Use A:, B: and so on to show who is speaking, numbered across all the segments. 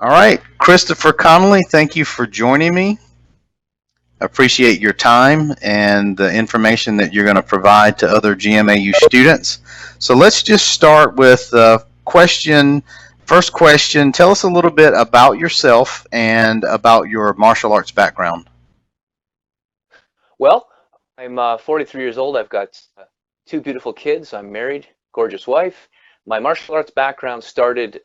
A: All right, Christopher Connelly, thank you for joining me. I appreciate your time and the information that you're going to provide to other GMAU students. So let's just start with question. First question, tell us a little bit about yourself and about your martial arts background.
B: Well, I'm 43 years old. I've got two beautiful kids. I'm married, gorgeous wife. My martial arts background started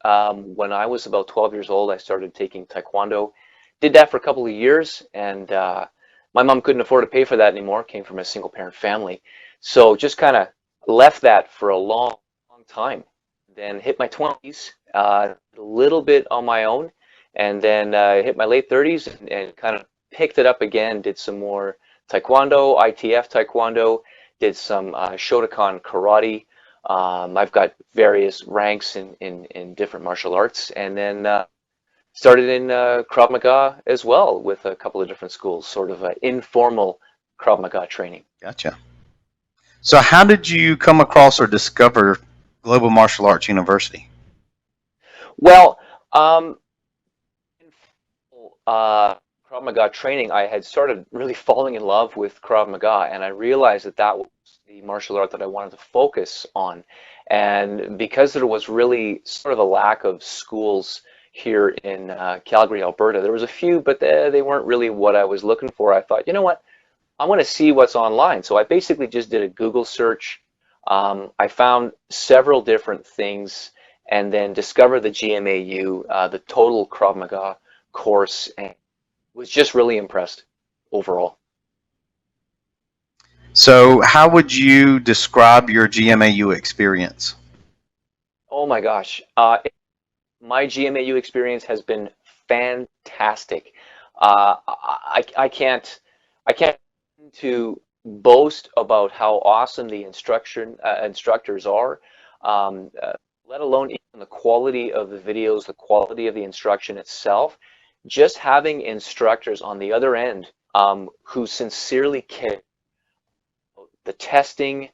B: when I was about 12 years old. I started taking Taekwondo. Did that for a couple of years, and my mom couldn't afford to pay for that anymore. Came from a single parent family. So just kind of left that for a long, long time. Then hit my 20s, a little bit on my own, and then hit my late 30s and kind of picked it up again, did some more Taekwondo, ITF Taekwondo, did some Shotokan karate. I've got various ranks in different martial arts, and then started in Krav Maga as well with a couple of different schools, sort of informal Krav Maga training.
A: Gotcha. So, how did you come across or discover Global Martial Arts University?
B: Well, in Krav Maga training, I had started really falling in love with Krav Maga, and I realized that that was the martial art that I wanted to focus on. And because there was really sort of a lack of schools here in Calgary, Alberta, there was a few, but they weren't really what I was looking for. I thought, you know what? I want to see what's online. So I basically just did a Google search. I found several different things and then discovered the GMAU, the total Krav Maga course, and was just really impressed overall.
A: So, how would you describe your GMAU experience?
B: Oh my gosh. My GMAU experience has been fantastic. I can't to boast about how awesome the instructors are, um, uh, let alone even the quality of the videos, the quality of the instruction itself. Just having instructors on the other end who sincerely care the testing,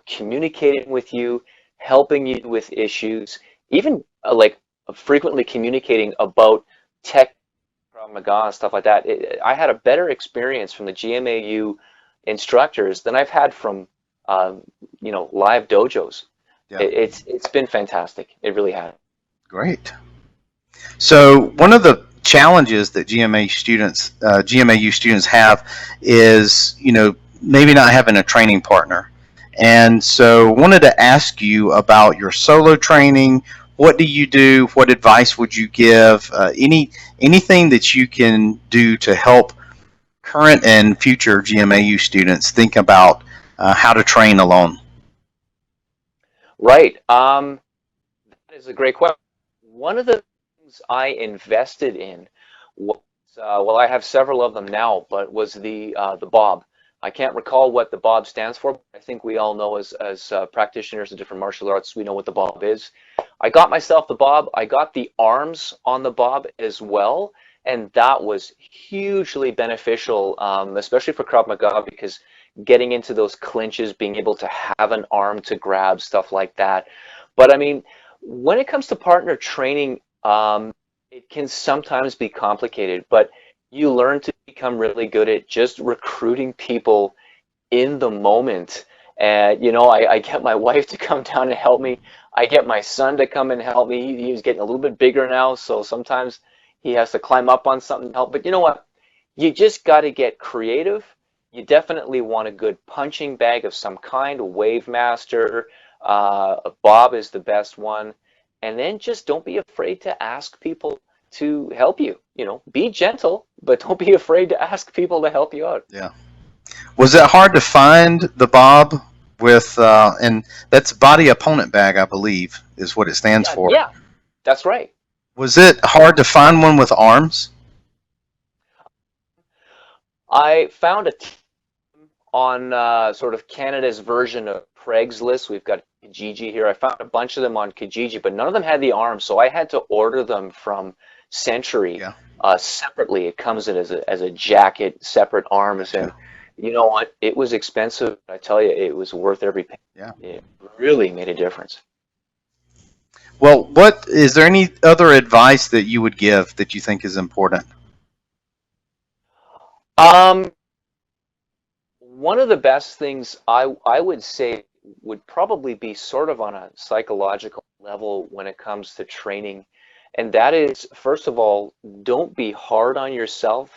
B: communicating with you, helping you with issues, even frequently communicating about tech, Krav Maga, and stuff like that. I had a better experience from the GMAU instructors than I've had from live dojos.
A: Yeah,
B: It's been fantastic. It really has.
A: great. So one of the challenges that GMAU students have is, maybe not having a training partner. And so wanted to ask you about your solo training. What do you do? What advice would you give? Anything that you can do to help current and future GMAU students think about how to train alone?
B: Right. That is a great question. One of the things I invested in was, well, I have several of them now, but was the Bob. I can't recall what the Bob stands for, but I think we all know as practitioners of different martial arts, we know what the Bob is. I got myself the Bob. I got the arms on the Bob as well, and that was hugely beneficial, especially for Krav Maga, because getting into those clinches, being able to have an arm to grab, stuff like that. But I mean, when it comes to partner training, it can sometimes be complicated, but you learn to become really good at just recruiting people in the moment. And, I get my wife to come down and help me. I get my son to come and help me. He's getting a little bit bigger now, so sometimes he has to climb up on something to help. But you know what? You just got to get creative. You definitely want a good punching bag of some kind, a Wave Master. A Bob is the best one. And then just don't be afraid to ask people to help you. Be gentle, but don't be afraid to ask people to help you out.
A: Yeah. Was it hard to find the Bob with, and that's body opponent bag, I believe, is what it stands
B: Yeah,
A: for.
B: yeah, that's right.
A: Was it hard to find one with arms?
B: I found a team on sort of Canada's version of Craigslist. We've got Kijiji here. I found a bunch of them on Kijiji, but none of them had the arms, so I had to order them from Century
A: Yeah.
B: separately. It comes in as a jacket, separate arms,
A: Gotcha.
B: and you know what? It was expensive. I tell you, it was worth every penny.
A: Yeah.
B: It really made a difference.
A: Well, what is there any other advice that you would give that you think is important?
B: Um, One of the best things I would say would probably be sort of on a psychological level when it comes to training. And that is, first of all, don't be hard on yourself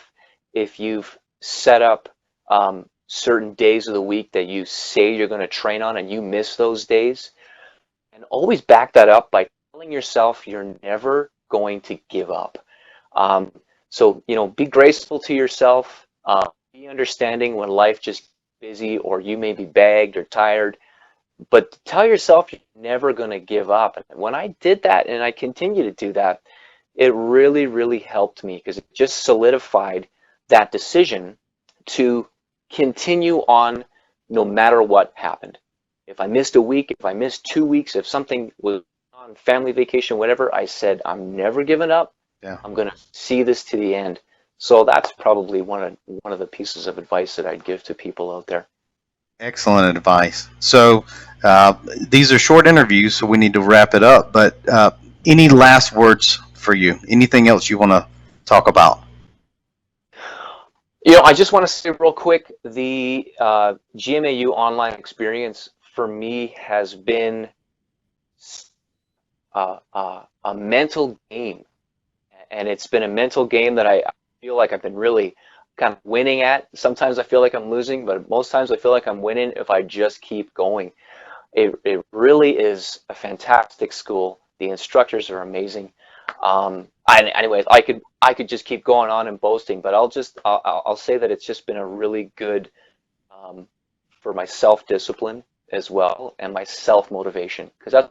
B: if you've set up certain days of the week that you say you're going to train on and you miss those days. And always back that up by telling yourself you're never going to give up. Um, so, be graceful to yourself. Be understanding when life just busy or you may be bagged or tired, but tell yourself you're never going to give up. And when I did that and I continue to do that, it really, really helped me because it just solidified that decision to continue on no matter what happened. If I missed a week, if I missed 2 weeks, if something was on family vacation, whatever, I said, I'm never giving up.
A: Yeah.
B: I'm going to see this to the end. So that's probably one of the pieces of advice that I'd give to people out there.
A: Excellent advice. So these are short interviews, so we need to wrap it up. But any last words for you? Anything else you want to talk about?
B: I just want to say real quick, the GMAU online experience for me has been a mental game. And it's been a mental game that I feel like I've been really kind of winning at. Sometimes I feel like I'm losing, but most times I feel like I'm winning if I just keep going. It really is a fantastic school. The instructors are amazing. Anyways, I could just keep going on and boasting, but I'll say that it's just been a really good for my self-discipline as well and my self-motivation because that's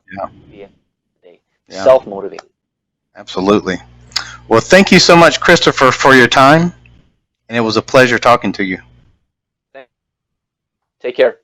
B: the end of the day.
A: Yeah.
B: Self-motivate.
A: Absolutely. Well, thank you so much, Christopher, for your time, and it was a pleasure talking to you.
B: Take care.